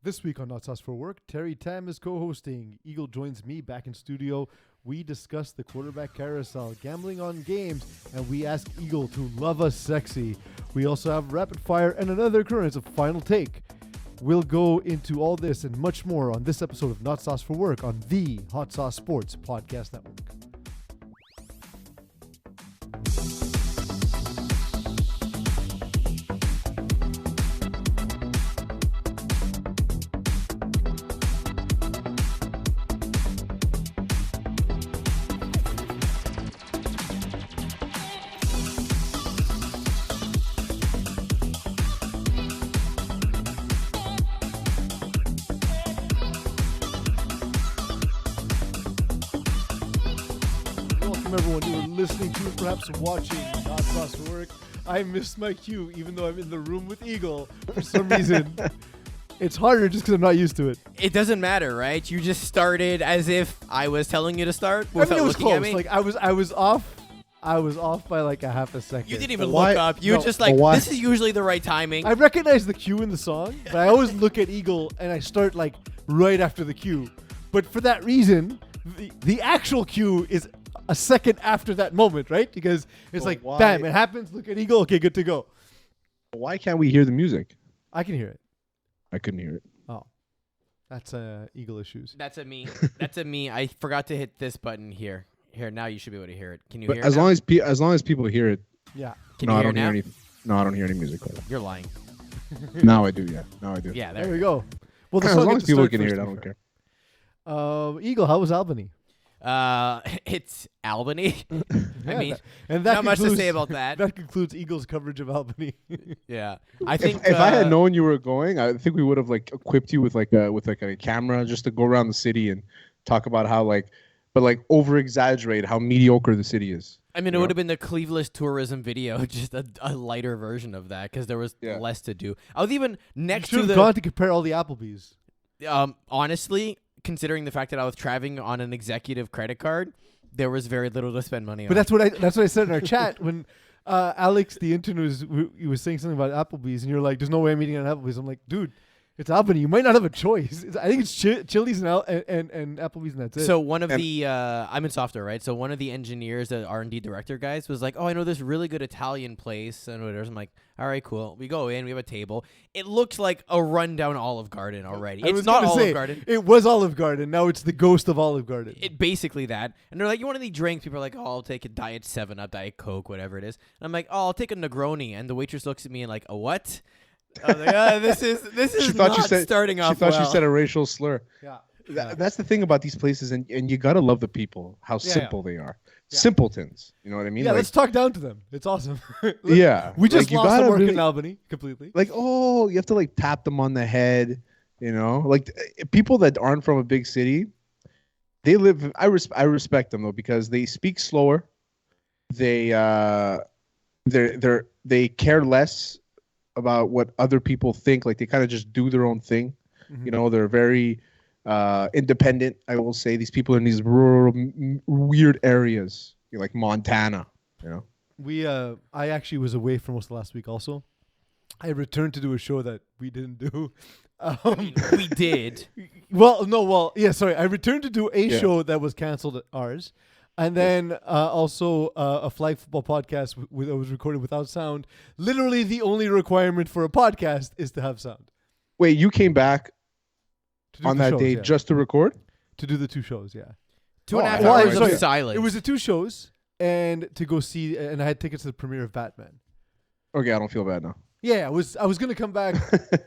This week on Not Sauce for Work, Terry Tam is co-hosting. Eagle joins me back in studio. We discuss the quarterback carousel, gambling on games, and we ask Eagle to love us sexy. We also have rapid fire and another occurrence of Final Take. We'll go into all this and much more on this episode of Not Sauce for Work on the Hot Sauce Sports Podcast Network. Everyone, you are listening to, perhaps watching Not Sauce for Work. I missed my cue, even though I'm in the room with Eagle. For some reason, it's harder just because I'm not used to it. It doesn't matter, right? You just started as if I was telling you to start I without mean, it was looking close. at me. Like I was off. I was off by like a half a second. You didn't even look up. You were just like, this is usually the right timing. I recognize the cue in the song, but I always look at Eagle and I start like right after the cue. But for that reason, the actual cue is a second after that moment, right? Because it's bam, it happens. Look at Eagle. Okay, good to go. Why can't we hear the music? I can hear it. I couldn't hear it. Oh, that's Eagle issues. That's a me. That's a me. I forgot to hit this button here. Here, now you should be able to hear it. Can you hear it as now? long as people hear it. Yeah. Can you hear it now? No, I don't hear any music. You're lying. Now I do. Yeah. Now I do. Yeah, There we go. Well, As long as people can hear it, I don't care. Eagle, how was Albany? It's Albany. I mean, and not much to say about that. That concludes Eagle's coverage of Albany. Yeah, I think if I had known you were going, I think we would have like equipped you with a camera just to go around the city and talk about how over exaggerate how mediocre the city is. I mean, it would have been the Cleveland tourism video, just a lighter version of that because there was less to do. I was even next to the. Gone to compare all the Applebee's. Honestly, considering the fact that I was traveling on an executive credit card, there was very little to spend money on. But that's what I said in our chat when Alex, the intern, was saying something about Applebee's, and you're like, "There's no way I'm eating at Applebee's." I'm like, "Dude, it's Albany. You might not have a choice." I think it's Chili's and Applebee's, and that's it. So one of the I'm in software, right? So one of the engineers, the R&D director guys, was like, "Oh, I know this really good Italian place," and whatever. I'm like, "All right, cool." We go in, we have a table. It looks like a rundown Olive Garden already. It's not Olive Garden. It was Olive Garden. Now it's the ghost of Olive Garden. It basically that. And they're like, "You want any drinks?" People are like, "Oh, I'll take a Diet 7-Up, Diet Coke, whatever it is." And I'm like, "Oh, I'll take a Negroni." And the waitress looks at me and like, "A what?" I was like, this is not starting off well. She thought she said a racial slur. Yeah. That's the thing about these places, and you gotta love the people, how simple they are. Yeah. Simpletons, you know what I mean? Yeah, let's talk down to them. It's awesome. Yeah. We just lost the work in Albany completely. You have to tap them on the head, people that aren't from a big city, they live. I respect them though because they speak slower. They care less about what other people think. Like they kind of just do their own thing. Mm-hmm. They're very independent. I will say these people are in these rural, weird areas, like Montana. I actually was away for most of last week. Also, I returned to do a show that we didn't do. We did. Sorry. I returned to do a show that was canceled at ours. And then also a flag football podcast that was recorded without sound. Literally the only requirement for a podcast is to have sound. Wait, you came back on that day just to record? To do the two shows, yeah. 2.5 hours of silence. It was the two shows and to go see, and I had tickets to the premiere of Batman. Okay, I don't feel bad now. Yeah, I was going to come back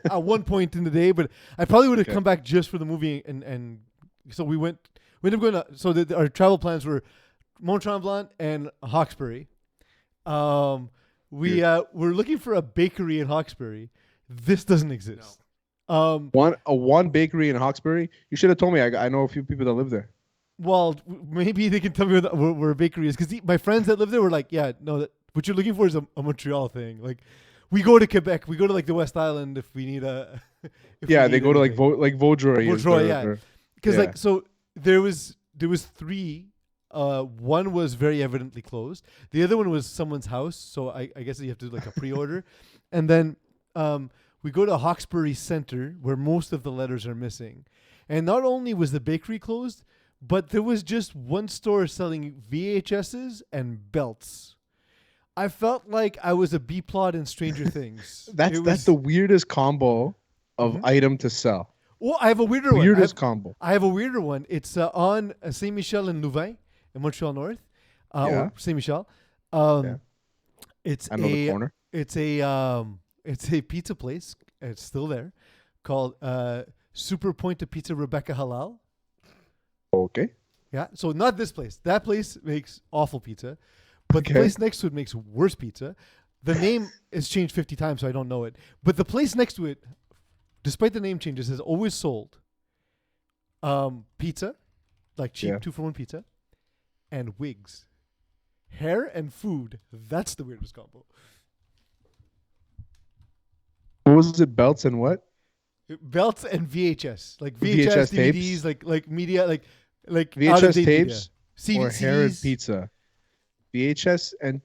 at one point in the day, but I probably would have come back just for the movie. And so we ended up going to, so our travel plans were Mont Tremblant and Hawkesbury. We're looking for a bakery in Hawkesbury. This doesn't exist. No. One bakery in Hawkesbury? You should have told me. I know a few people that live there. Well, maybe they can tell me where a bakery is. Because my friends that live there were like, yeah, no, what you're looking for is a Montreal thing. Like, we go to Quebec. We go to the West Island if we need a... they go to Vaudreuil. Vaudreuil, yeah. Because so there was three. One was very evidently closed. The other one was someone's house. So I guess you have to do a pre-order. And then We go to Hawkesbury Center, where most of the letters are missing. And not only was the bakery closed, but there was just one store selling VHSs and belts. I felt like I was a B-plot in Stranger Things. That's the weirdest combo of item to sell. Well, I have a weirder one. Weirdest combo. I have a weirder one. It's on Saint Michel and Louvain in Montreal North, or Saint Michel. It's I know the corner. It's a pizza place. It's still there, called Super Point of Pizza Rebecca Halal. Okay. Yeah. So not this place. That place makes awful pizza, but the place next to it makes worse pizza. The name has changed 50 times, so I don't know it. But the place next to it, despite the name changes, has always sold pizza, like cheap 2-for-1 pizza, and wigs. Hair and food. That's the weirdest combo. What was it? Belts and what? Belts and VHS. Like VHS DVDs, tapes? like media, like VHS tapes media. or hair and pizza. VHS and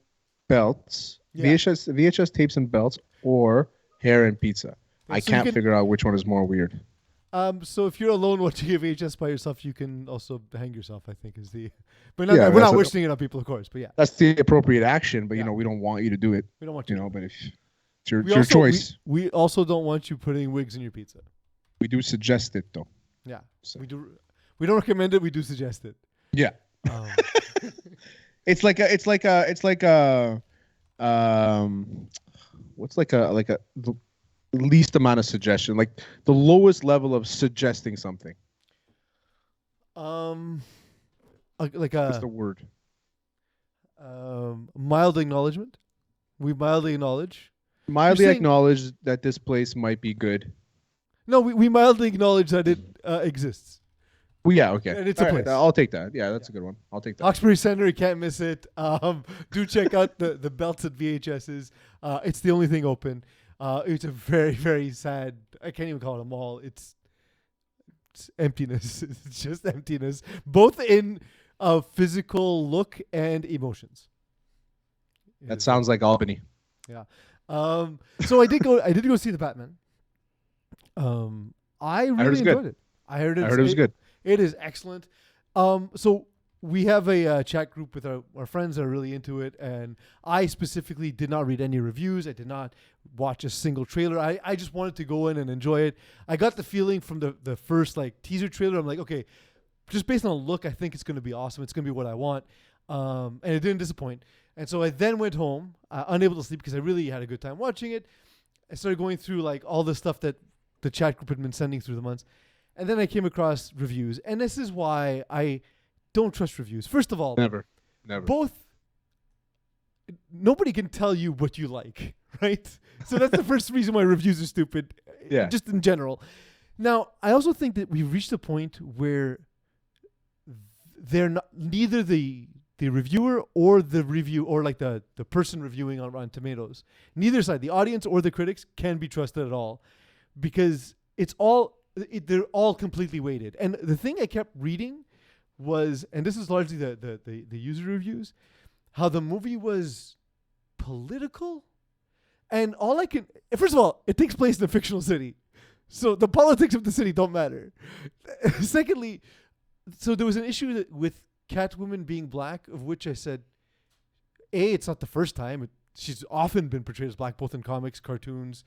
belts. Yeah. VHS tapes and belts or hair and pizza. I can't figure out which one is more weird. So if you're alone watching a VHS by yourself, you can also hang yourself, I think is the... But we're not wishing it on people, of course, but yeah. That's the appropriate action, but, we don't want you to do it. We don't want you but if it's your choice. We also don't want you putting wigs in your pizza. We do suggest it, though. Yeah. So. We don't recommend it, we do suggest it. Yeah. It's like the least amount of suggestion, like the lowest level of suggesting something. What's the word? Mild acknowledgement. We mildly acknowledge. Mildly acknowledge that this place might be good. No, we mildly acknowledge that it exists. Well, yeah, okay. And it's a place. I'll take that. Yeah, that's a good one. I'll take that. Hawkesbury Center, you can't miss it. Do check out the belts at VHSs. It's the only thing open. It's a very, very sad... I can't even call it a mall. It's emptiness. It's just emptiness. Both in physical look and emotions. That sounds like Albany. Yeah. So I did go see the Batman. I really enjoyed it. I heard it was good. It is excellent. So we have a chat group with our friends that are really into it, and I specifically did not read any reviews. I did not watch a single trailer. I just wanted to go in and enjoy it. I got the feeling from the first teaser trailer. I'm like, okay, just based on the look, I think it's going to be awesome. It's going to be what I want. And it didn't disappoint. And so I then went home, unable to sleep because I really had a good time watching it. I started going through all the stuff that the chat group had been sending through the months. And then I came across reviews. And this is why I don't trust reviews. First of all, never. Nobody can tell you what you like, right? So that's the first reason why reviews are stupid. Yeah. Just in general. Now, I also think that we've reached a point where they're not neither the reviewer or the review or the person reviewing on Rotten Tomatoes. Neither side, the audience or the critics, can be trusted at all because they're all completely weighted. And the thing I kept reading was, and this is largely the user reviews, how the movie was political. And first of all, it takes place in a fictional city. So the politics of the city don't matter. Secondly, so there was an issue with Catwoman being black, of which I said, it's not the first time. She's often been portrayed as black, both in comics, cartoons,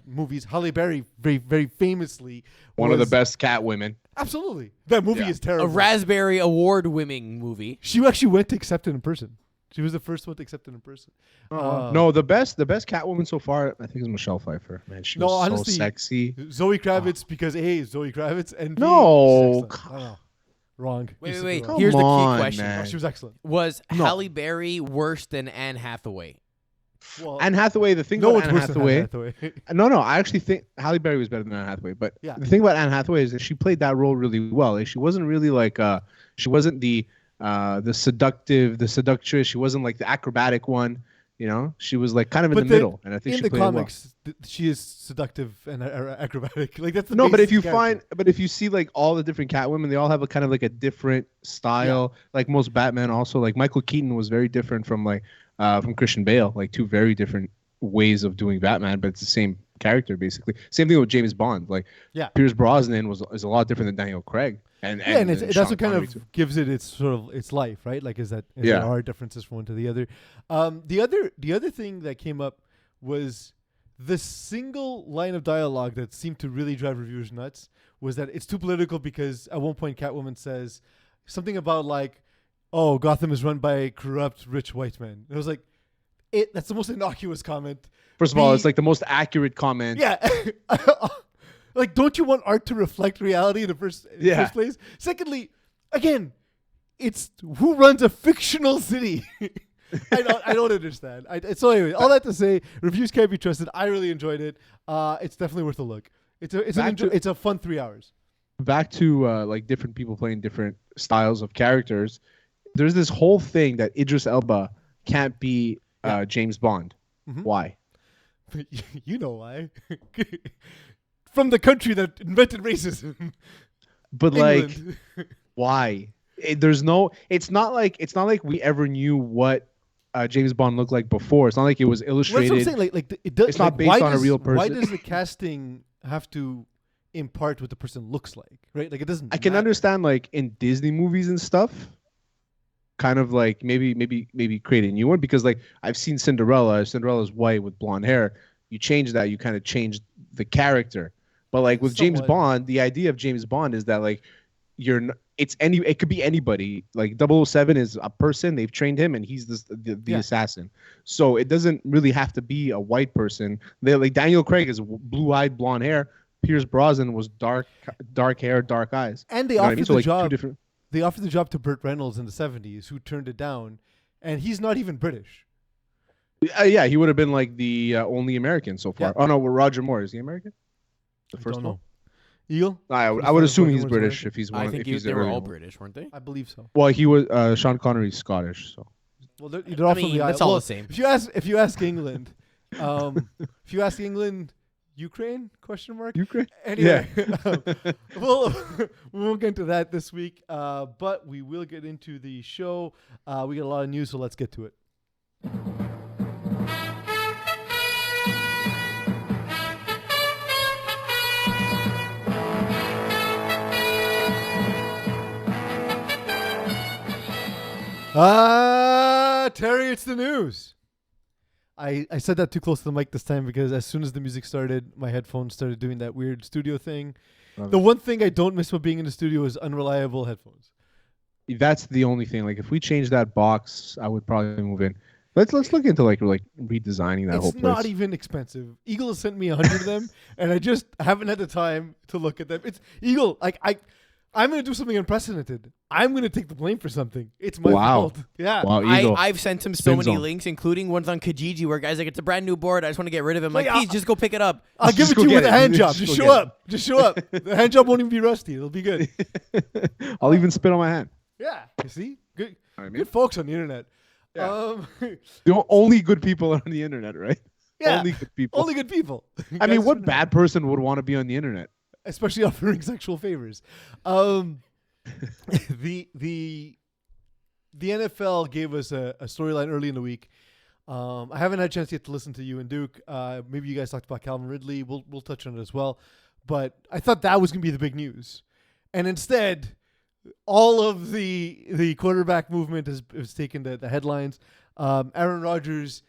movies. Halle Berry, very, very famously, one of the best Catwomen. Absolutely. That movie is terrible. A Raspberry Award-winning movie. She actually went to accept it in person. She was the first one to accept it in person. No, the best Catwoman so far, I think, is Michelle Pfeiffer. Man, she was honestly, so sexy. Zoe Kravitz, because Zoe Kravitz, and no, wrong. Wait. Come Here's the key on, question. Man. She was excellent. Was Halle Berry worse than Anne Hathaway? Well, Anne Hathaway. The thing about Anne Hathaway. No, I actually think Halle Berry was better than Anne Hathaway. But the thing about Anne Hathaway is that she played that role really well. She wasn't really she wasn't the seductress. She wasn't the acrobatic one. She was kind of in the middle. And I think in she the comics, she is seductive and acrobatic. That's the but if you see all the different Catwomen, they all have a kind of a different style. Like most Batman, also Michael Keaton was very different from Christian Bale. Two very different ways of doing Batman, but it's the same character, basically. Same thing with James Bond. Like, Yeah. Pierce Brosnan is a lot different than Daniel Craig. And that's Sean what kind Connery of too. gives it its sort of its life, right? Like, there are differences from one to the other. The other thing that came up was the single line of dialogue that seemed to really drive reviewers nuts was that it's too political because at one point Catwoman says something about like, "Oh, Gotham is run by corrupt rich white men." And it was like, that's the most innocuous comment. First of all, it's like the most accurate comment. Yeah. Like, don't you want art to reflect reality in the first place? Secondly, again, it's who runs a fictional city. I don't understand. So anyway, all that to say, reviews can't be trusted. I really enjoyed it. It's definitely worth a look. It's a fun 3 hours. Back to like different people playing different styles of characters. There's this whole thing that Idris Elba can't be James Bond. Mm-hmm. Why? You know why? From the country that invented racism. But England. like, why? It's not like we ever knew what James Bond looked like before. It's not like it was illustrated. Well, that's what I'm saying. It's not based on a real person. Why does the casting have to impart what the person looks like? Right? Like, it doesn't. I can understand like in Disney movies and stuff. Kind of like maybe create a new one, because like I've seen Cinderella. Cinderella's white with blonde hair. You change that, you kind of change the character. But like with James Bond, the idea of James Bond is that like it could be anybody. Like 007 is a person, they've trained him, and he's the assassin. So it doesn't really have to be a white person. Like Daniel Craig is blue-eyed, blonde hair. Pierce Brosnan was dark hair, dark eyes. And they offered the job. They offered the job to Burt Reynolds in the 70s, who turned it down, and he's not even British. Yeah, he would have been like the only American so far. Yeah. Oh no, Roger Moore, is he American? The first don't one. know. Eagle? I would assume he's British if he's one. I think they were all British, weren't they? I believe so. Well, he was Sean Connery's Scottish, so. Well, they're all from the that's all the same. If you ask England, Ukraine? Question mark. Ukraine. Anyway, we won't get into that this week, but we will get into the show. We got a lot of news, so let's get to it. Terry, it's the news. I said that too close to the mic this time because as soon as the music started, my headphones started doing that weird studio thing. The one thing I don't miss about being in the studio is unreliable headphones. That's the only thing. Like if we change that box, I would probably move in. Let's look into like redesigning that whole place. It's not even expensive. Eagle has sent me 100 of them, and I just haven't had the time to look at them. It's Eagle. I'm going to do something unprecedented. I'm going to take the blame for something. It's my fault. Yeah. Wow, Eagle. I've sent him so many links, including ones on Kijiji where guys like, it's a brand new board. I just want to get rid of it. I'm like, please, just go pick it up. I'll give it to you with a hand job. Just show up. Just show up. The hand job won't even be rusty. It'll be good. I'll even spit on my hand. Yeah. You see? Good. Good folks on the internet. Yeah. The only good people are on the internet, right? Yeah. Only good people. Only good people. I mean, what bad person would want to be on the internet? Especially offering sexual favors. The NFL gave us a storyline early in the week. I haven't had a chance yet to listen to you and Duke. Maybe you guys talked about Calvin Ridley. We'll touch on it as well. But I thought that was going to be the big news. And instead, all of the quarterback movement has taken the headlines. Aaron Rodgers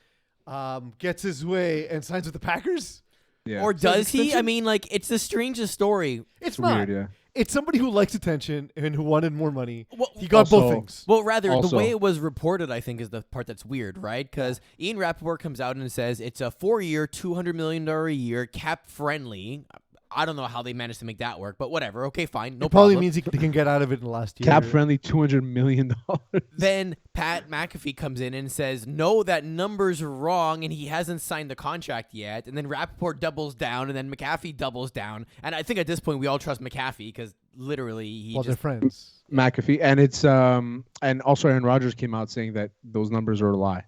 gets his way and signs with the Packers. Yeah. Or does he? I mean, like, it's the strangest story. It's not. Weird, yeah. It's somebody who likes attention and who wanted more money. Well, he got both things. Well, rather, the way it was reported, I think, is the part that's weird, right? Because Ian Rappaport comes out and says it's a 4-year, $200 million a year, cap-friendly. I don't know how they managed to make that work, but whatever. Okay, fine. No problem. Probably means they can get out of it in the last year. Cap-friendly, $200 million. Then Pat McAfee comes in and says, no, that number's wrong, and he hasn't signed the contract yet. And then Rappaport doubles down, and then McAfee doubles down. And I think at this point, we all trust McAfee because literally they're friends. McAfee. And it's and also Aaron Rodgers came out saying that those numbers are a lie.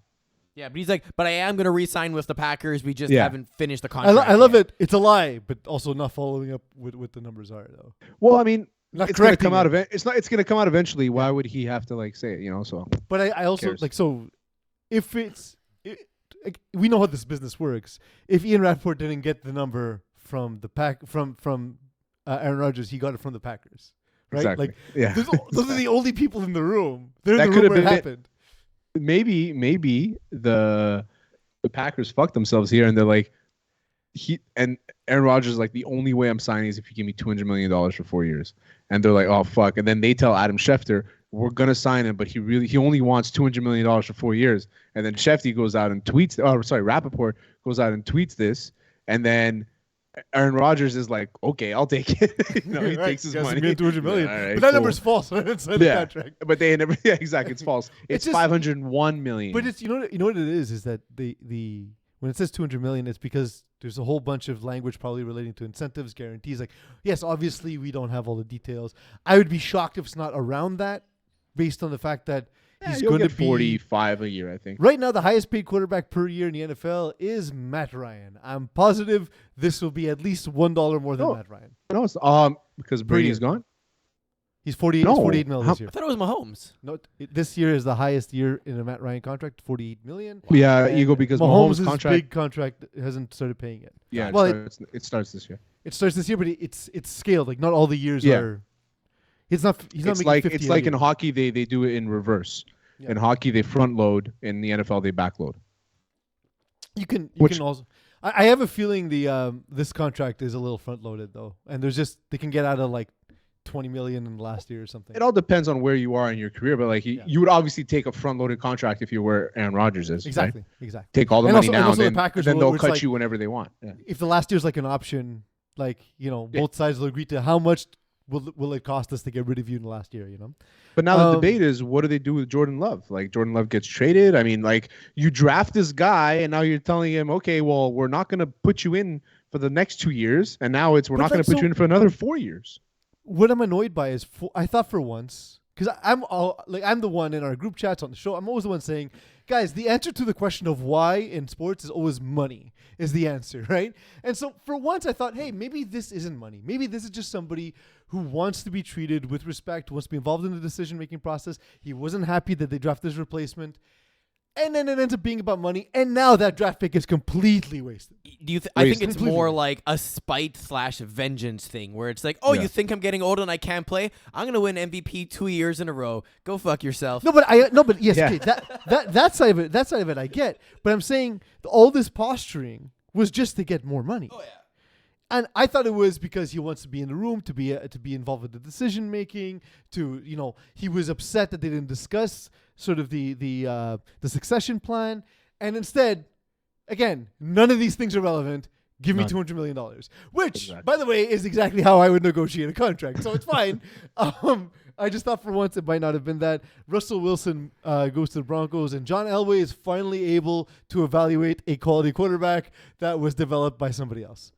Yeah, but he's like, but I am going to re-sign with the Packers. We just haven't finished the contract. I love it. It's a lie, but also not following up with what the numbers are, though. Well, I mean, it's going to come out it's going to come out eventually. Why would he have to say it? So. But I also so if it's we know how this business works. If Ian Rappaport didn't get the number from the Aaron Rodgers, he got it from the Packers, right? Exactly. Like, yeah. those are the only people in the room. They're That in the could room have where it been happened. Maybe the Packers fucked themselves here, and they're like, Aaron Rodgers is like, the only way I'm signing is if you give me $200 million for 4 years. And they're like, oh fuck. And then they tell Adam Schefter, we're gonna sign him, but he only wants $200 million for 4 years. And then Schefter goes out and tweets. Rappaport goes out and tweets this, and then Aaron Rodgers is like, okay, I'll take it. He takes his money. $200 million. Yeah, all right, but that cool. number's false. Inside the contract. But they never. Yeah, exactly. It's false. It's just, $501 million. But it's you know what it is that the when it says $200 million, it's because there's a whole bunch of language probably relating to incentives, guarantees. Like, yes, obviously we don't have all the details. I would be shocked if it's not around that, based on the fact that he's going to be 45 a year, I think. Right now, the highest paid quarterback per year in the NFL is Matt Ryan. I'm positive this will be at least $1 more than Matt Ryan. No, it's because Brady's gone. He's 48 million this year. I thought it was Mahomes. No, this year is the highest year in a Matt Ryan contract, 48 million. Yeah, Eagle, because Mahomes' big contract hasn't started paying yet. Yeah, well, it starts this year. It starts this year, but it's scaled. Like, not all the years are. He's not making like 50 it's like in year. hockey they do it in reverse. Yeah. In hockey they front load. In the NFL they back load. You can also. I have a feeling this contract is a little front loaded though, and they can get out of like 20 million in the last year or something. It all depends on where you are in your career, but like you would obviously take a front loaded contract if you're where Aaron Rodgers is. Exactly, right? Exactly. Take all the money now, and then they'll cut you whenever they want. Yeah. If the last year's like an option, like both sides will agree to how much will it cost us to get rid of you in the last year, But now the debate is, what do they do with Jordan Love? Like, Jordan Love gets traded. I mean, like, you draft this guy, and now you're telling him, okay, well, we're not going to put you in for the next 2 years, and now we're not going to put you in for another 4 years. What I'm annoyed by is, I thought for once, because I'm the one in our group chats on the show, I'm always the one saying, guys, the answer to the question of why in sports is always money is the answer, right? And so for once I thought, hey, maybe this isn't money. Maybe this is just somebody who wants to be treated with respect, wants to be involved in the decision-making process. He wasn't happy that they drafted his replacement. And then it ends up being about money. And now that draft pick is completely wasted. I think it's more like a spite/vengeance thing where it's like, you think I'm getting old and I can't play? I'm going to win MVP 2 years in a row. Go fuck yourself. No, but yes, okay, that side of it I get. But I'm saying all this posturing was just to get more money. Oh, yeah. And I thought it was because he wants to be in the room, to be involved with the decision making. He was upset that they didn't discuss sort of the succession plan, and instead, again, none of these things are relevant. Give me $200 million, which, by the way, is exactly how I would negotiate a contract. So it's fine. I just thought for once it might not have been that. Russell Wilson goes to the Broncos, and John Elway is finally able to evaluate a quality quarterback that was developed by somebody else.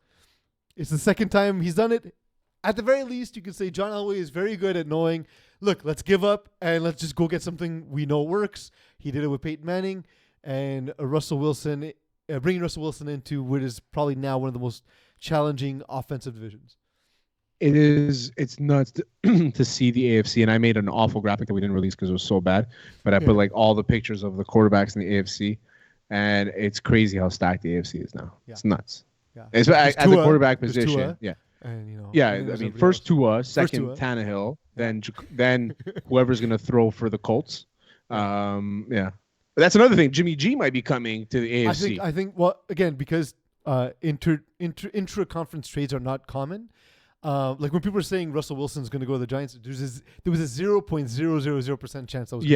It's the second time he's done it. At the very least, you could say John Elway is very good at knowing, look, let's give up and let's just go get something we know works. He did it with Peyton Manning and Russell Wilson, bringing Russell Wilson into what is probably now one of the most challenging offensive divisions. It's nuts to see the AFC, and I made an awful graphic that we didn't release because it was so bad, but I put like all the pictures of the quarterbacks in the AFC, and it's crazy how stacked the AFC is now. Yeah. It's nuts. Yeah. It's at the quarterback position. Tua, yeah. And, I mean, first Tua, second Tannehill, then whoever's going to throw for the Colts. But that's another thing. Jimmy G might be coming to the AFC. I think well, again, because intra-conference trades are not common. Like when people are saying Russell Wilson's going to go to the Giants, there was a 0.000% chance that was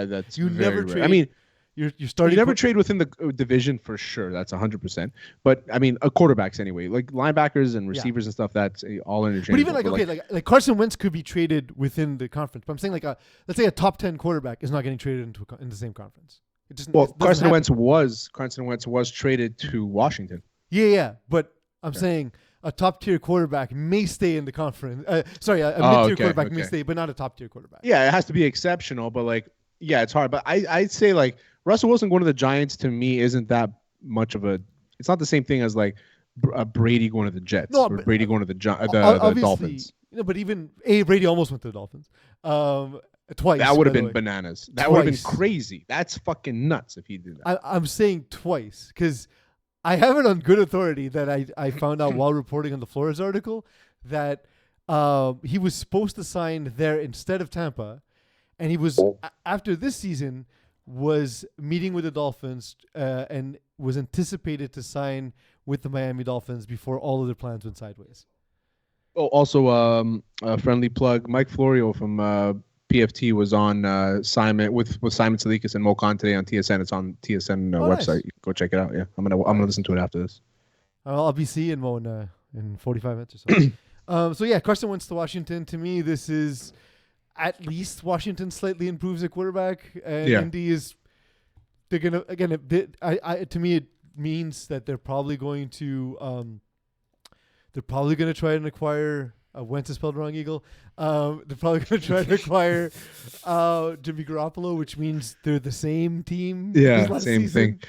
that's you very never rare. trade. I mean, you're starting. You never trade within the division for sure. That's 100%. But I mean, quarterbacks anyway, like linebackers and receivers and stuff. That's all interchangeable. But even like Carson Wentz could be traded within the conference. But I'm saying let's say a top 10 quarterback is not getting traded in the same conference. Carson Wentz was traded to Washington. Yeah. But I'm saying a top tier quarterback may stay in the conference. A mid tier quarterback may stay, but not a top tier quarterback. Yeah, it has to be exceptional. But it's hard. But I'd say Russell Wilson going to the Giants to me isn't that much of a. It's not the same thing as like a Brady going to the Jets or Brady going to the Dolphins. But even Brady almost went to the Dolphins. Twice. That would have by the been way. bananas. That would have been Twice. crazy. That's fucking nuts if he did that. I'm saying twice because I have it on good authority that I found out while reporting on the Flores article that he was supposed to sign there instead of Tampa, and he was after this season was meeting with the Dolphins and was anticipated to sign with the Miami Dolphins before all of their plans went sideways. Oh, also, a friendly plug. Mike Florio from PFT was on Simon with Simon Salikas and Mo Khan today on TSN. It's on TSN website. Nice. You can go check it out. Yeah, I'm gonna listen to it after this. I'll be seeing Mo in 45 minutes or so. So yeah, Carson Wentz to Washington. To me, this is at least Washington slightly improves at quarterback, and Indy is. They're gonna again. To me, it means that they're probably going to. They're probably going to try and acquire. Wentz is spelled wrong, Eagle. They're probably going to try to acquire Jimmy Garoppolo, which means they're the same team. Yeah, as last same season. thing.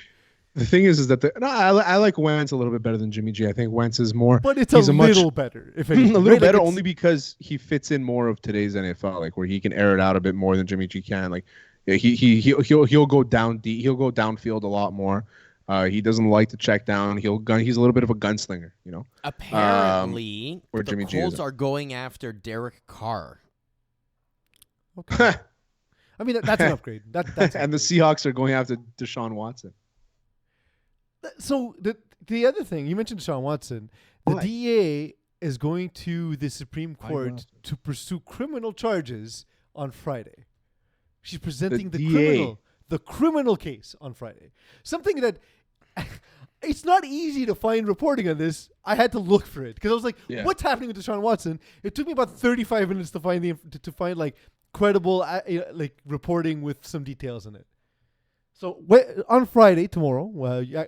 The thing is that I like Wentz a little bit better than Jimmy G. I think Wentz is more, but it's he's a much, little better. If anything, a little right? better Like only because he fits in more of today's NFL, like where he can air it out a bit more than Jimmy G can. Like he'll go down deep, he'll go downfield a lot more. He doesn't like to check down. He's a little bit of a gunslinger, you know. Apparently, where the Jimmy G Colts is. are going after Derek Carr. Okay. I mean, that's an upgrade. That's an And the upgrade. Seahawks are going after Deshaun Watson. So the other thing you mentioned, Deshaun Watson, the What? DEA is going to the Supreme Why Court not? to pursue criminal charges on Friday. She's presenting the DEA. criminal case on Friday. Something that it's not easy to find reporting on this. I had to look for it because I was like, Yeah. "What's happening with Deshaun Watson?" It took me about 35 minutes to find to find like credible like reporting with some details in it. So on Friday, tomorrow,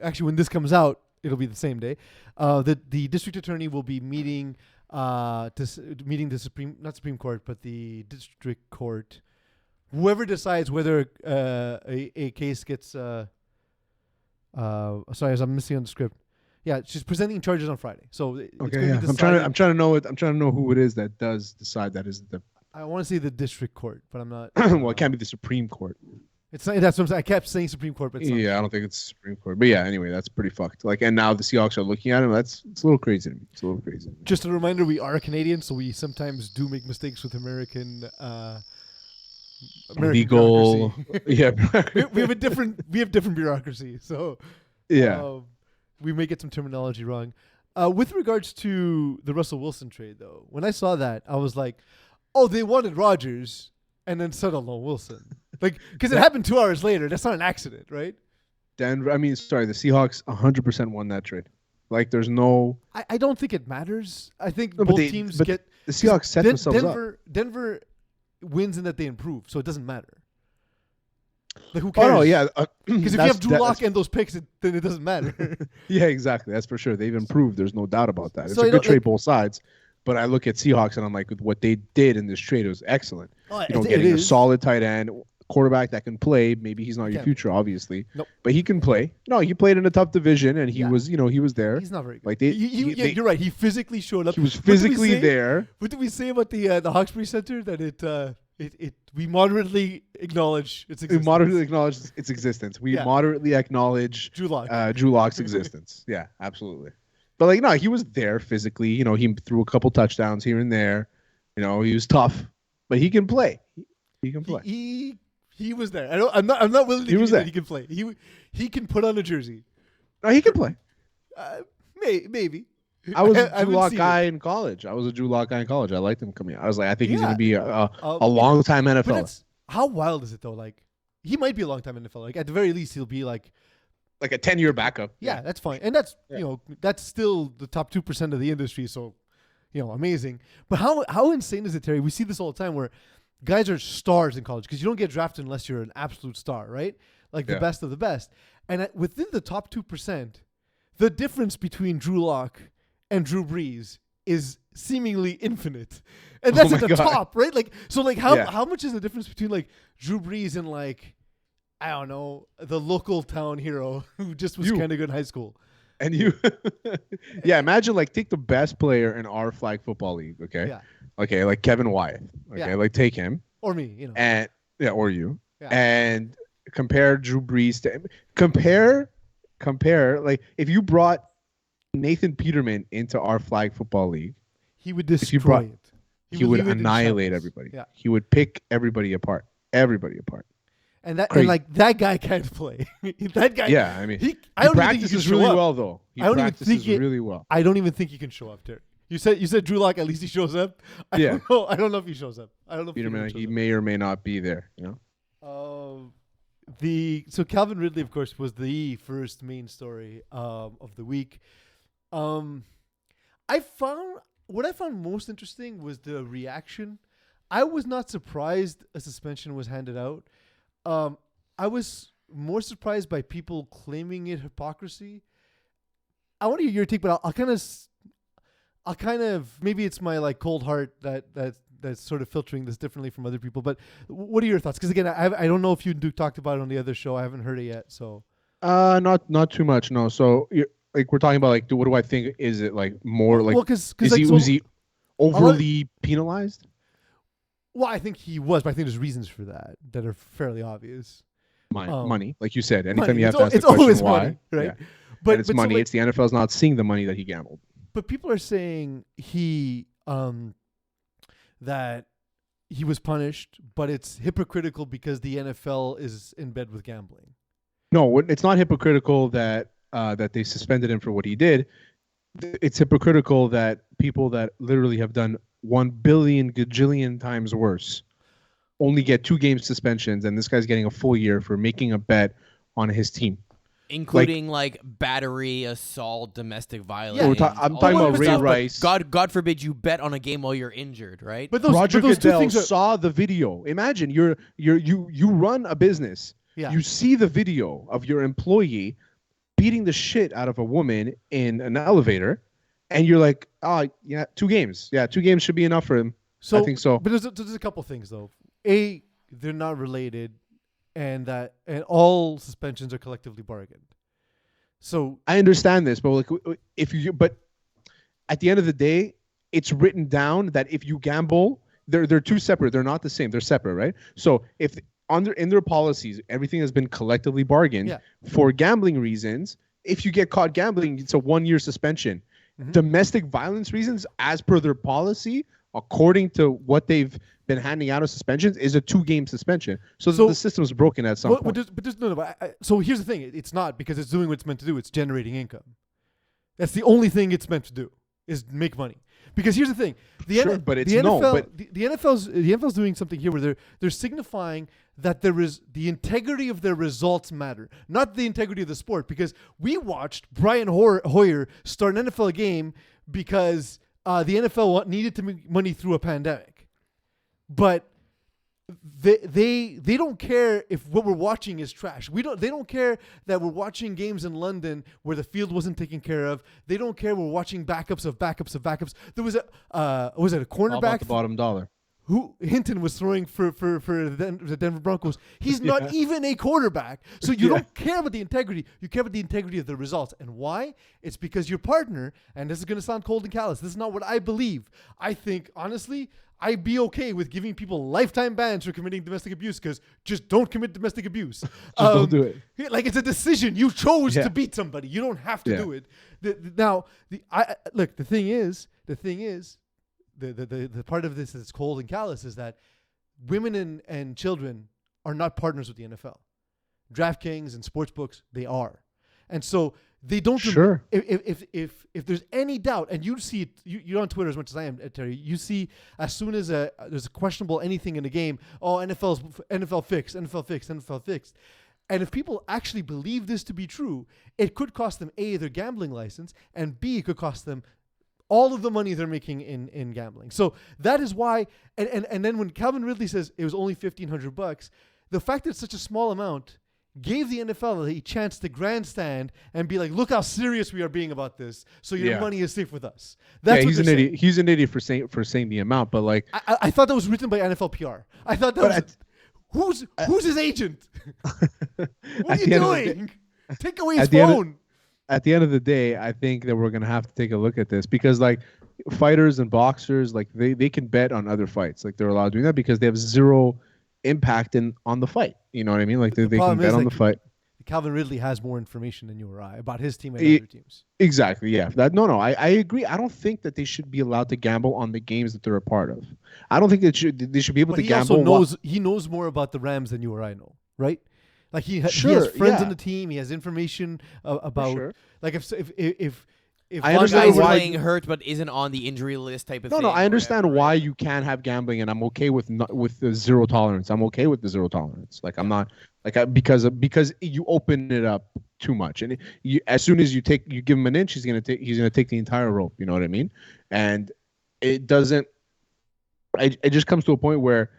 actually when this comes out, it'll be the same day. The district attorney will be meeting meeting the not Supreme Court, but the district court. Whoever decides whether a case gets sorry, as I'm missing on the script. Yeah, she's presenting charges on Friday. So it's Okay, gonna yeah. be I'm trying to know who it is that does decide that is the. I want to say the district court, but I'm not. Well, it can't be the Supreme Court. It's not, that's what I'm saying. I kept saying Supreme Court, but it's not. Yeah, I don't think it's Supreme Court. But yeah, anyway, that's pretty fucked. Like, and now the Seahawks are looking at him. It's a little crazy to me. It's a little crazy. Just a reminder, we are Canadians, so we sometimes do make mistakes with American Legal. bureaucracy. Yeah. we have different bureaucracy, so Yeah. we may get some terminology wrong. With regards to the Russell Wilson trade, though, when I saw that, I was like, "Oh, they wanted Rodgers and then settled on Wilson." Like, because it happened 2 hours later. That's not an accident, right? The Seahawks 100% won that trade. Like, there's no. I don't think it matters. I think No, but both teams but get the Seahawks set themselves up. Denver wins in that they improve, so it doesn't matter. Like, who Oh cares? no, yeah. Because if you have Drew Lock and those picks, then it doesn't matter. Yeah, exactly. That's for sure. They've improved. There's no doubt about that. It's So a I good don't- trade like- both sides. But I look at Seahawks and I'm like, with what they did in this trade, it was excellent. Oh, You know, it getting a is. solid tight end, quarterback that can play. Maybe he's not your Can't. future, obviously. Nope. But he can play. No, he played in a tough division, and he Yeah. was there. He's not very good. Like you're right. He physically showed up. he was What did we physically say? there. What did we say about the Hawkesbury Center? That we moderately acknowledge its We existence. moderately acknowledge its existence. We Yeah. moderately acknowledge Drew Lock. Drew Lock's existence. Yeah, absolutely. But like, no, he was there physically. You know, he threw a couple touchdowns here and there. You know, he was tough, but he can play. He can play. He was there. I'm not willing to He give was you that there. he can play. He can put on a jersey. No, he can play. Maybe. I was a haven't Drew Lock seen guy it. in college. I liked him coming out. I was like, I think he's Yeah. going to be a But long time NFL. that's how wild is it though? Like, he might be a long time in the NFL. Like, at the very least, he'll be like, Like a 10-year backup. yeah, that's fine. And that's Yeah. that's still the top 2% of the industry. So, amazing. But how insane is it, Terry? We see this all the time where guys are stars in college because you don't get drafted unless you're an absolute star, right? Like the Yeah. best of the best. And within the top 2%, the difference between Drew Lock and Drew Brees is seemingly infinite. And that's Oh at my the God. top, right? Like, so like how Yeah. how much is the difference between like Drew Brees and like, I don't know, the local town hero who just was You. kind of good in high school? And you, yeah, imagine like take the best player in our flag football league, okay? Yeah. Okay, like Kevin Wyatt. Okay, Yeah. like take him. Or me, you know. And or you. Yeah. And compare Drew Brees to compare like if you brought Nathan Peterman into our flag football league, he would destroy it. He would leave it in annihilate shambles. everybody. Yeah. He would pick everybody apart. And that Crazy. and like that guy can't play. That guy. Yeah, I mean, he I don't practices really well though. He I don't even practices think really well. I don't even think he can show up there. You said Drew Lock. At least he shows up. I don't know if he shows up. I don't know. If Peterman, he may or may not be there. You know. So Calvin Ridley, of course, was the first main story of the week. What I found most interesting was the reaction. I was not surprised a suspension was handed out. I was more surprised by people claiming it hypocrisy. I want to hear your take, but I'll kind of maybe it's my like cold heart that's sort of filtering this differently from other people. But what are your thoughts? Because again, I don't know if you talked about it on the other show. I haven't heard it yet. So not too much. No. So like we're talking about like what do I think? Is it like more like because was he overly penalized? Well, I think he was, but I think there's reasons for that are fairly obvious. Money, like you said. Anytime money. you have to ask the it's question always why, money, right? Yeah. But it's money. It's the NFL's not seeing the money that he gambled. But people are saying that he was punished, but it's hypocritical because the NFL is in bed with gambling. No, it's not hypocritical that they suspended him for what he did. It's hypocritical that people that literally have done 1 billion gajillion times worse only get 2 game suspensions, and this guy's getting a full year for making a bet on his team. Including like battery, assault, domestic violence. Yeah, I'm talking about Ray Rice. God forbid you bet on a game while you're injured, right? But Roger those two Goodell things saw the video. Imagine you run a business. Yeah. You see the video of your employee beating the shit out of a woman in an elevator, and you're like, oh yeah, 2 games. Yeah, 2 games should be enough for him. I think so. But there's a couple things though. A, they're not related, and all suspensions are collectively bargained. So I understand this, but like but at the end of the day, it's written down that if you gamble, they're 2 separate. They're not the same. They're separate, right? So if in their policies, everything has been collectively bargained for gambling reasons. If you get caught gambling, it's a 1-year suspension. Mm-hmm. Domestic violence reasons, as per their policy, according to what they've been handing out as suspensions, is a 2-game suspension. So the system's broken at some point. So here's the thing. It's not, because it's doing what it's meant to do. It's generating income. That's the only thing it's meant to do, is make money. Because here's the thing. The NFL's doing something here where they're signifying that there is the integrity of their results matter, not the integrity of the sport. Because we watched Brian Hoyer start an NFL game because the NFL needed to make money through a pandemic. But they don't care if what we're watching is trash. They don't care that we're watching games in London where the field wasn't taken care of. They don't care we're watching backups of backups of backups. There was a cornerback? All about the bottom dollar. Who Hinton was throwing for the Denver Broncos. He's not even a quarterback. So you don't care about the integrity. You care about the integrity of the results. And why? It's because your partner, and this is going to sound cold and callous, this is not what I believe. I think, honestly, I'd be okay with giving people lifetime bans for committing domestic abuse, because just don't commit domestic abuse. Don't do it. Like, it's a decision. You chose to beat somebody. You don't have to do it. The thing is, the part of this that's cold and callous is that women and children are not partners with the NFL. DraftKings and sportsbooks, they are. And so they don't. Sure. If there's any doubt, and you see it, you're on Twitter as much as I am, Terry. You see as soon as there's a questionable anything in the game, NFL fixed. And if people actually believe this to be true, it could cost them A, their gambling license, and B, it could cost them all of the money they're making in gambling. So that is why. And then when Calvin Ridley says it was only $1,500, the fact that it's such a small amount gave the NFL a chance to grandstand and be like, look how serious we are being about this. So your money is safe with us. That's he's an idiot. He's an idiot for saying the amount, but like I thought that was written by NFL PR. I thought that was who's his agent? What are you doing? Take away his phone. at the end of the day, I think that we're gonna have to take a look at this because like fighters and boxers, like they can bet on other fights. Like they're allowed doing that because they have zero impact on the fight. You know what I mean? Like they can problem bet is, on like, the fight. Calvin Ridley has more information than you or I about his team and other teams. Exactly. Yeah. I agree. I don't think that they should be allowed to gamble on the games that they're a part of. I don't think they should be able to gamble. He knows more about the Rams than you or I know, right? Like he has friends on the team. He has information about like if I understand why playing hurt but isn't on the injury list type of thing. No, I understand why you can have gambling, and I'm okay with the zero tolerance. I'm okay with the zero tolerance. Like I'm not like because you open it up too much, and as soon as you give him an inch, he's gonna take the entire rope. You know what I mean? And it doesn't. It just comes to a point where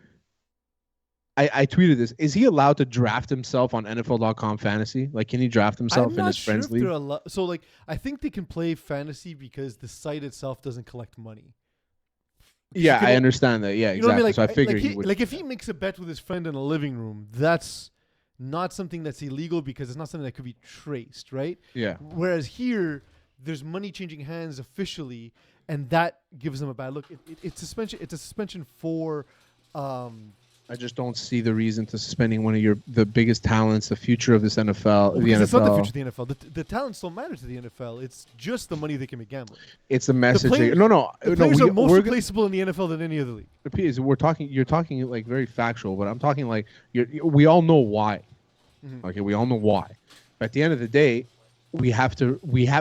I tweeted this. Is he allowed to draft himself on NFL.com fantasy? Like, can he draft himself in his friends league? So, like, I think they can play fantasy because the site itself doesn't collect money. Yeah, I understand that. Yeah, exactly. Like, so I figured he would. Like, if he makes a bet with his friend in a living room, that's not something that's illegal because it's not something that could be traced, right? Yeah. Whereas here, there's money changing hands officially, and that gives them a bad look. It's suspension. It's a suspension for. I just don't see the reason to suspending one of the biggest talents, the future of this NFL. The NFL. It's not the future of the NFL. The talents don't matter to the NFL. It's just the money they can make gambling. It's a message. The players are more replaceable in the NFL than any other league. You're talking like very factual, but I'm talking like we all know why. Mm-hmm. Okay, we all know why. But at the end of the day,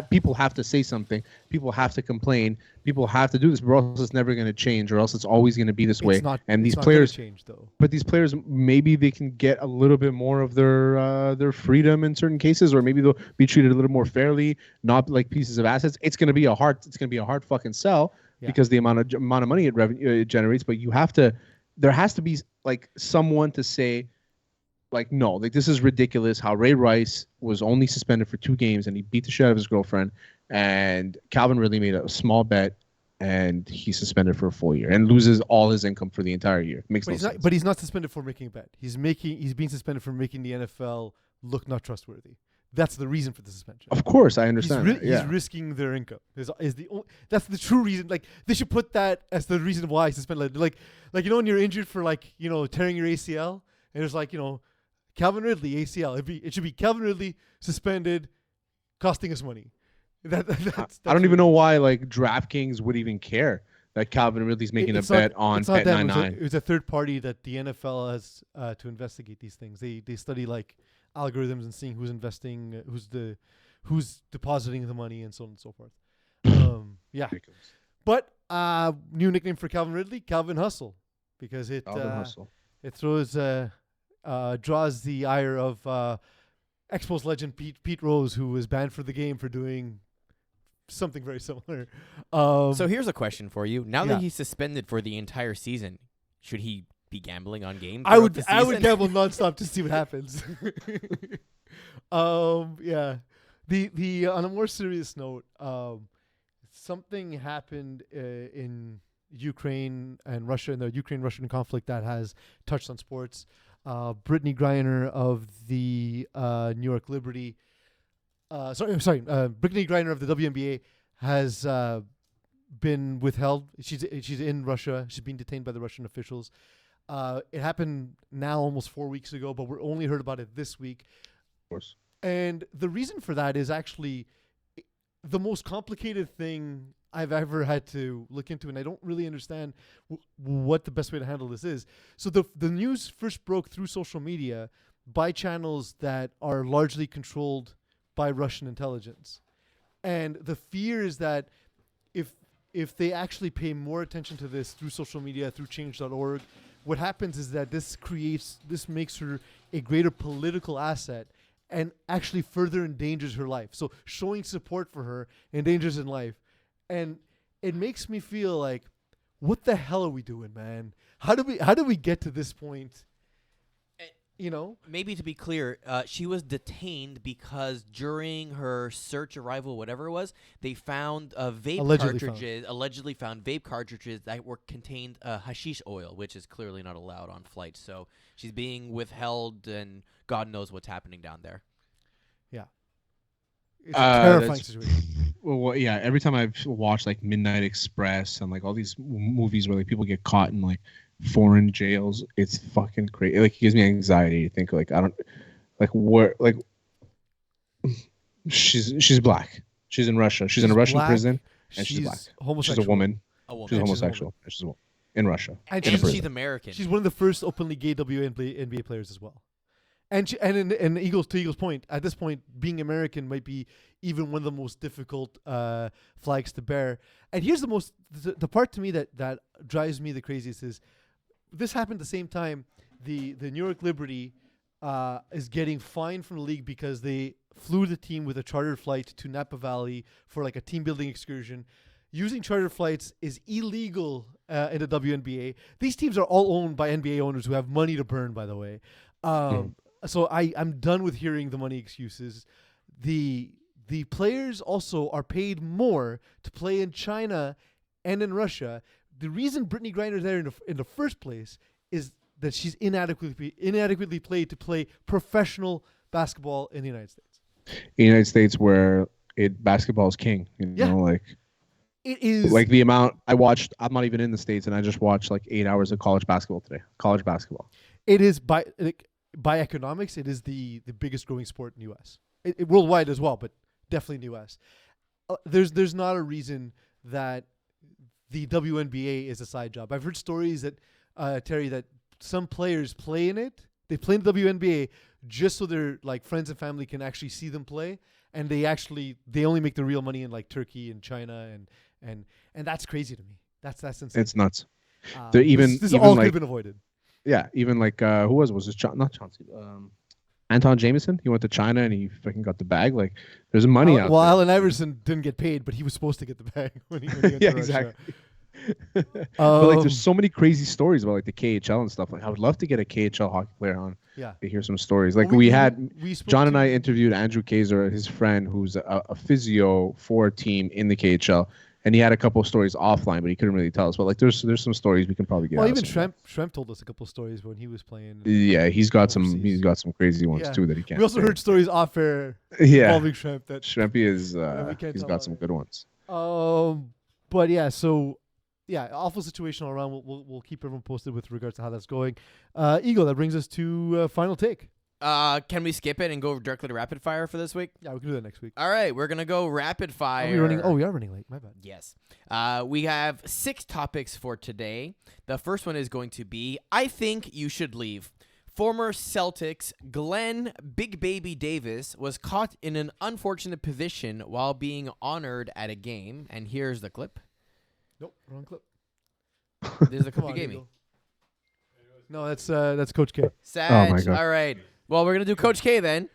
people have to say something. People have to complain. People have to do this, or else it's never going to change, or else it's always going to be this way. And these players change, though. But these players, maybe they can get a little bit more of their freedom in certain cases, or maybe they'll be treated a little more fairly, not like pieces of assets. It's going to be a hard fucking sell because the amount of money it generates. But there has to be like someone to say, like, no, like this is ridiculous how Ray Rice was only suspended for 2 games and he beat the shit out of his girlfriend, and Calvin Ridley made a small bet and he's suspended for a full year and loses all his income for the entire year. Makes no sense. But he's not suspended for making a bet. He's being suspended for making the NFL look not trustworthy. That's the reason for the suspension. Of course, I understand. He's risking their income. That's the true reason. Like they should put that as the reason why he's suspended. Like when you're injured for tearing your ACL and there's Calvin Ridley ACL. It should be Calvin Ridley suspended, costing us money. That's I don't even know why DraftKings would even care that Calvin Ridley's making a bet on Bet 99. It was a third party that the NFL has to investigate these things. They study algorithms and seeing who's investing, who's depositing the money, and so on and so forth. Yeah, but new nickname for Calvin Ridley, Calvin Hustle, because it throws. Draws the ire of Expos legend Pete Rose, who was banned for the game for doing something very similar. So here's a question for you. Now that he's suspended for the entire season, should he be gambling on games? I would gamble nonstop to see what happens. Yeah. The on a more serious note, something happened in Ukraine and Russia, in the Ukraine-Russian conflict that has touched on sports. Brittney Griner of the New York Liberty, Brittney Griner of the WNBA has been withheld. She's in Russia. She's being detained by the Russian officials. It happened now almost 4 weeks ago, but we're only heard about it this week. Of course. And the reason for that is actually the most complicated thing I've ever had to look into, and I don't really understand what the best way to handle this is. So the news first broke through social media by channels that are largely controlled by Russian intelligence. And the fear is that if they actually pay more attention to this through social media, through change.org, what happens is that this makes her a greater political asset and actually further endangers her life. So showing support for her endangers her life. And it makes me feel like, what the hell are we doing, man? How do we get to this point? Maybe to be clear, she was detained because during her search arrival, whatever it was, they found allegedly found vape cartridges that contained hashish oil, which is clearly not allowed on flights. So she's being withheld, and God knows what's happening down there. It's a terrifying that's- situation. Well, yeah. Every time I've watched like Midnight Express and like all these movies where like people get caught in like foreign jails, it's fucking crazy. Like, it gives me anxiety to think like I don't like where like she's black. She's in Russia. She's in a Russian black, prison and she's black. homosexual. She's a woman. A woman. She's And she's a homosexual. And she's a woman in Russia. And in a she's prison. American. She's one of the first openly gay WNBA players as well. And and Eagles, to Eagles' point, at this point, being American might be even one of the most difficult flags to bear. And here's the part to me that drives me the craziest is this happened at the same time. The New York Liberty is getting fined from the league because they flew the team with a chartered flight to Napa Valley for like a team building excursion. Using chartered flights is illegal in the WNBA. These teams are all owned by NBA owners who have money to burn, by the way. So I'm done with hearing the money excuses. The players also are paid more to play in China and in Russia. The reason Brittney Griner is there in the first place is that she's inadequately paid to play professional basketball in the United States. In the United States, where basketball is king. You know, like it is like the amount I watched. I'm not even in the States, and I just watched like 8 hours of college basketball today. College basketball. It is by economics, it is the biggest growing sport in the U.S. Worldwide as well, but definitely in the U.S. There's not a reason that the WNBA is a side job. I've heard stories that Terry, that some players play in it. They play in the WNBA just so their like friends and family can actually see them play, and they only make the real money in like Turkey and China and that's crazy to me. That's insane. It's nuts. This all could have been avoided. Yeah, even like who was this? Not Chauncey. Anton Jameson. He went to China and he fucking got the bag. Like, there's money out well, there. Allen Iverson didn't get paid, but he was supposed to get the bag when he went Yeah, to Russia. exactly. But like, there's so many crazy stories about like the KHL and stuff. Like, I would love to get a KHL hockey player on. Yeah, To hear some stories. Like, Well, we spoke John to- and I interviewed Andrew Kaiser, his friend, who's a physio for a team in the KHL, and he had a couple of stories offline, but he couldn't really tell us. But like, there's some stories we can probably get. Well, out even of some Shrimp told us a couple stories when he was playing. Yeah, he's got overseas. some crazy ones Yeah. too that he can't. We also say. heard stories off air Yeah, involving Shrimp that. Shrimpy is we can't he's tell got about some it. good ones. But yeah, so yeah, awful situation all around. We'll keep everyone posted with regards to how that's going. Eagle, that brings us to final take. Can we skip it and go directly to rapid fire for this week? Yeah, we can do that next week. All right, we're gonna go rapid fire. Are we running? Oh, we are running late. My bad. Yes. We have 6 topics for today. The first one is going to be, I think you should leave. Former Celtics Glenn Big Baby Davis was caught in an unfortunate position while being honored at a game. And here's the clip. Nope, wrong clip. There's the clip Come you on, gave me. Eagle. No, that's Coach K. Sag. Oh my God. All right. Well, we're going to do Coach K then.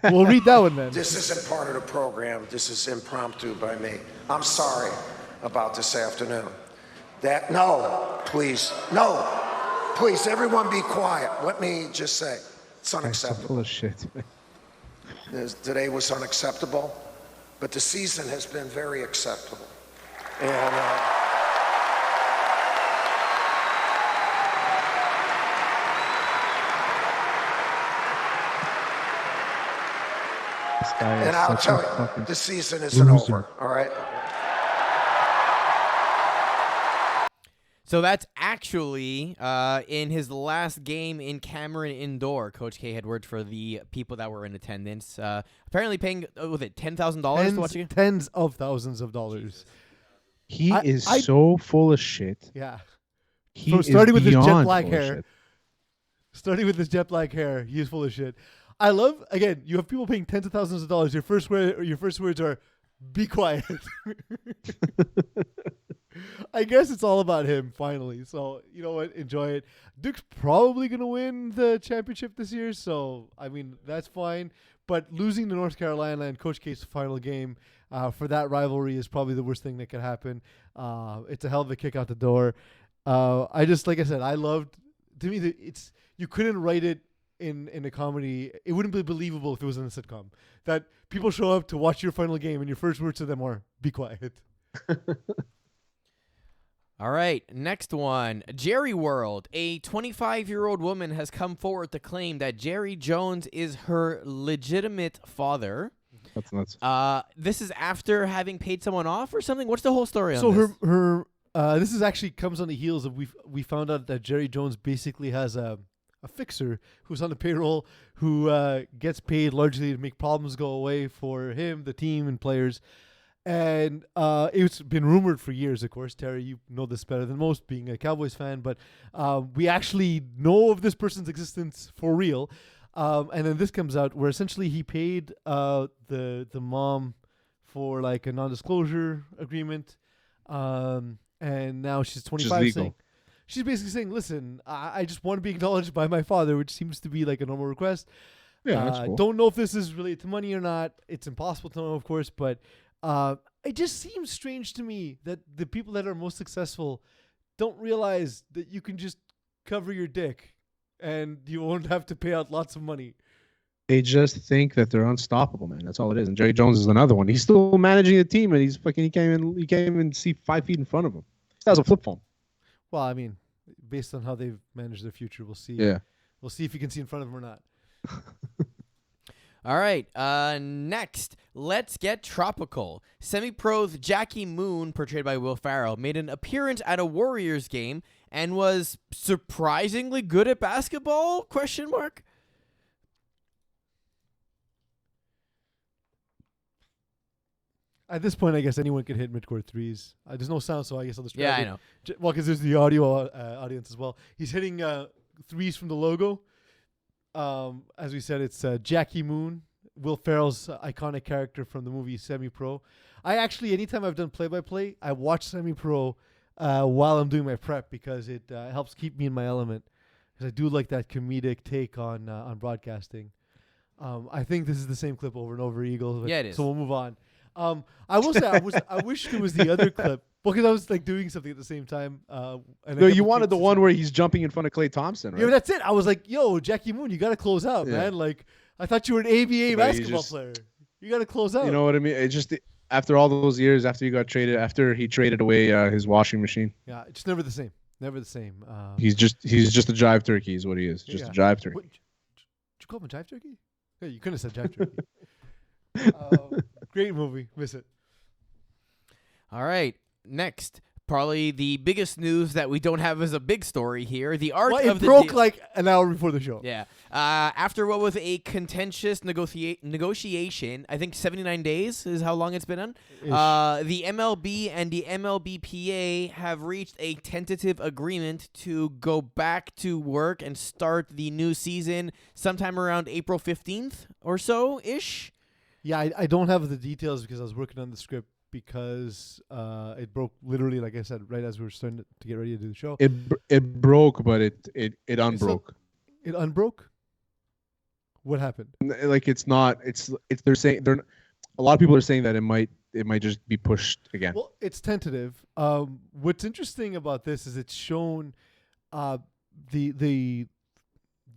We'll read that one then. This isn't part of the program. This is impromptu by me. I'm sorry about this afternoon. No, please, everyone be quiet. Let me just say, it's Full unacceptable. of shit. Today was unacceptable, but the season has been very acceptable. And This guy is and I'll such tell a you, fucking the season isn't loser. over, all right? So that's actually in his last game in Cameron Indoor. Coach K had worked for the people that were in attendance. Apparently paying, was it $10,000 to watch the game? Tens of thousands of dollars. He is I- so full of shit. Yeah. He From is starting with his jet beyond black full of hair. shit. Starting with his jet black hair, he is full of shit. I love, again, you have people paying tens of thousands of dollars. Your first words are, be quiet. I guess it's all about him, finally. So, you know what? Enjoy it. Duke's probably going to win the championship this year, so, I mean, that's fine. But losing to North Carolina in Coach K's final game for that rivalry is probably the worst thing that could happen. It's a hell of a kick out the door. Like I said, I loved, to me, you couldn't write it in a comedy. It wouldn't be believable if it was in a sitcom. That people show up to watch your final game and your first words to them are, be quiet. All right, next one. Jerry World. A 25-year-old woman has come forward to claim that Jerry Jones is her legitimate father. That's nuts. This is after having paid someone off or something? What's the whole story on So this? this is actually comes on the heels of we found out that Jerry Jones basically has a fixer who's on the payroll who gets paid largely to make problems go away for him, the team, and players. And it's been rumored for years, of course. Terry, you know this better than most, being a Cowboys fan. But we actually know of this person's existence for real. And then this comes out where essentially he paid the mom for like a non-disclosure agreement. And now she's 25. She's basically saying, listen, I just want to be acknowledged by my father, which seems to be like a normal request. Yeah, that's cool. Don't know if this is related to money or not. It's impossible to know, of course, but it just seems strange to me that the people that are most successful don't realize that you can just cover your dick and you won't have to pay out lots of money. They just think that they're unstoppable, man. That's all it is. And Jerry Jones is another one. He's still managing the team, and he's fucking. He can't even see 5 feet in front of him. He still has a flip phone. Well, I mean, based on how they've managed their future, we'll see. Yeah, we'll see if you can see in front of him or not. All right. Next, let's get tropical. Semi-pro's Jackie Moon, portrayed by Will Ferrell, made an appearance at a Warriors game and was surprisingly good at basketball? Question mark. At this point, I guess anyone can hit midcourt threes. There's no sound, so I guess I'll just Yeah, I know. Well, because there's the audio audience as well. He's hitting threes from the logo. As we said, it's Jackie Moon, Will Ferrell's iconic character from the movie Semi-Pro. I actually, anytime I've done play-by-play, I watch Semi-Pro while I'm doing my prep because it helps keep me in my element. Because I do like that comedic take on broadcasting. I think this is the same clip over and over, Eagle. Yeah, it is. So we'll move on. I will say I wish it was the other clip because I was like doing something at the same time. No, you wanted the one where he's jumping in front of Klay Thompson, right? Yeah, that's it. I was like, "Yo, Jackie Moon, you got to close out, man." Like, I thought you were an ABA basketball player. You got to close out. You know what I mean? It's just after all those years, after he traded away his washing machine. Yeah, it's just never the same. Never the same. He's just a jive turkey, is what he is. Just a jive turkey. Did you call him a jive turkey? Yeah, you couldn't have said jive turkey. Great movie. Miss it. All right. Next, probably the biggest news that we don't have as a big story here. The art of it the broke like an hour before the show. Yeah. After what was a contentious negotiation, I think 79 days is how long it's been on. The MLB and the MLBPA have reached a tentative agreement to go back to work and start the new season sometime around April 15th or so-ish. Yeah, I don't have the details because I was working on the script because it broke literally, like I said, right as we were starting to get ready to do the show. It broke, but it unbroke. It unbroke? What happened? Like it's they're saying a lot of people are saying that it might just be pushed again. Well, it's tentative. What's interesting about this is it's shown the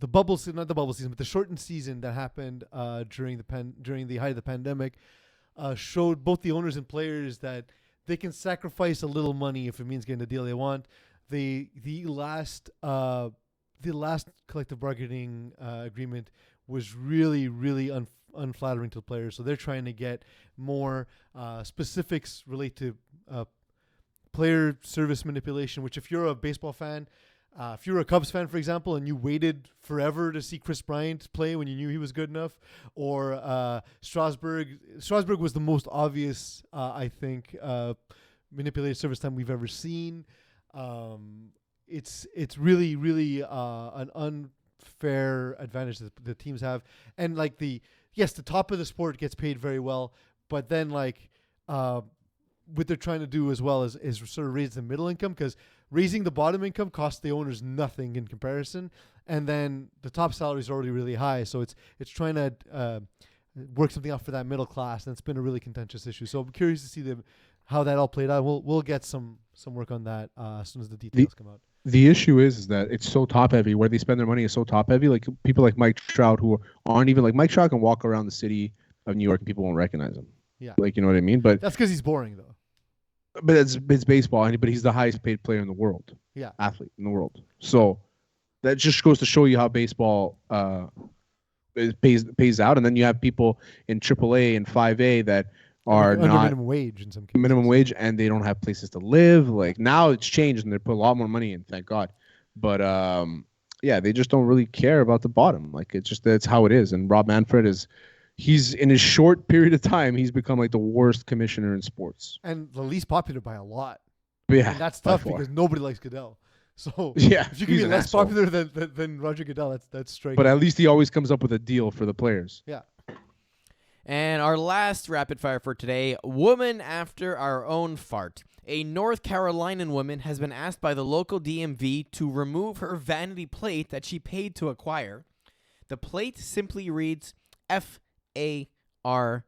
bubble season, not the bubble season, but the shortened season that happened during the height of the pandemic showed both the owners and players that they can sacrifice a little money if it means getting the deal they want. The last collective bargaining agreement was really unflattering to the players, so they're trying to get more specifics relate to player service manipulation, which if you're a baseball fan, if you're a Cubs fan, for example, and you waited forever to see Chris Bryant play when you knew he was good enough, or Strasburg was the most obvious, I think, manipulated service time we've ever seen. It's really an unfair advantage that the teams have, and like the top of the sport gets paid very well, but then like what they're trying to do as well is sort of raise the middle income, because raising the bottom income costs the owners nothing in comparison, and then the top salary is already really high, so it's trying to work something out for that middle class, and it's been a really contentious issue. So I'm curious to see how that all played out. We'll get some work on that as soon as the details come out. The issue is that it's so top heavy. Where they spend their money is so top heavy. Like people like Mike Trout, who aren't even like Mike Trout, can walk around the city of New York and people won't recognize him. Yeah, like, you know what I mean. But that's because he's boring though. But it's baseball, but he's the highest paid player in the world. Yeah, athlete in the world. So that just goes to show you how baseball it pays out, and then you have people in AAA and 5A that are under not minimum wage in some cases. minimum wage, and they don't have places to live. Like now it's changed, and they put a lot more money in, thank God. But yeah, they just don't really care about the bottom. Like it's just that's how it is. And Rob Manfred he's in his short period of time, he's become like the worst commissioner in sports, and the least popular by a lot. Yeah, And that's by tough far. because nobody likes Goodell. So Yeah, if you can he's be an less asshole. popular than Roger Goodell, that's striking. But at least he always comes up with a deal for the players. yeah. And our last rapid fire for today, woman after our own fart. A North Carolinian woman has been asked by the local DMV to remove her vanity plate that she paid to acquire. The plate simply reads FART.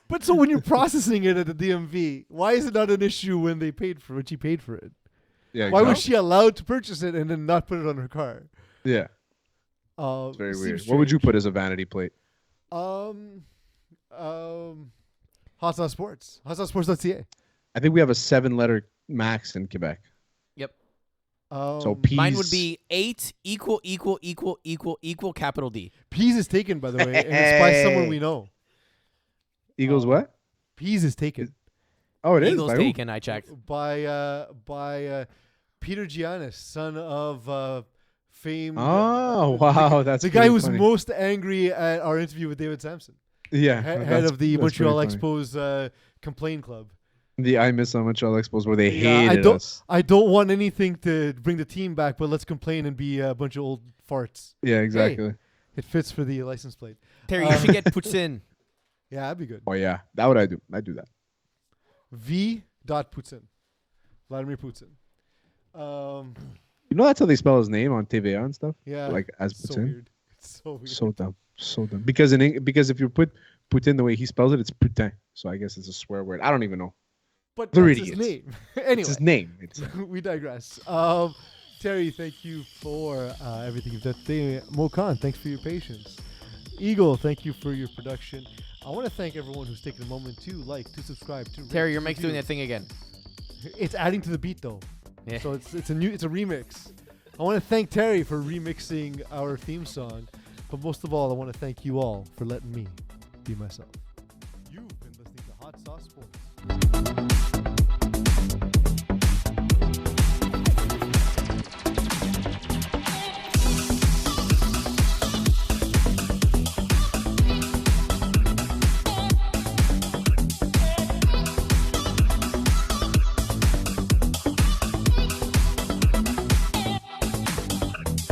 But so when you're processing it at the DMV, why is it not an issue when she paid for it? Yeah, Why was she allowed to purchase it and then not put it on her car? Yeah, it's very seems weird. What would you strange. put as a vanity plate? Hot Sauce Sports. HotSauceSports.ca. I think we have a 7-letter max in Quebec. Yep. So Mine would be 8 = capital D. Peas is taken, by the way, and it's by someone we know. Eagles what? Peas is taken Oh, it is. Eagles By who? taken, I checked. by Peter Giannis, son of famed. Oh, wow, that's the guy who pretty was funny. most angry at our interview with David Sampson, Yeah, head of the that's Montreal pretty funny. Expos complaint club. The I Miss on Montreal Expos where they Yeah, hated us. I don't want anything to bring the team back, but let's complain and be a bunch of old farts. Yeah, exactly. It fits for the license plate. Terry, you should get Putin. Yeah, that'd be good. Oh yeah, that would I do. I do that. V. Putin. Vladimir Putin. You know that's how they spell his name on TVA and stuff. Yeah. Like as So Putin. weird. It's so weird. So dumb. So dumb. Because because if you put Putin the way he spells it, it's putain. So I guess it's a swear word. I don't even know. But They're that's his idiots. name. Anyway. It's his name. It's We digress. Terry, thank you for everything you've done today. Mo Khan, thanks for your patience. Eagle, thank you for your production. I want to thank everyone who's taken a moment to like, to subscribe, to Terry, rate, your to mic's doing review. that thing again. It's adding to the beat though. Yeah. So it's a remix. I want to thank Terry for remixing our theme song, but most of all, I want to thank you all for letting me be myself. You've been listening to Hot Sauce Sports.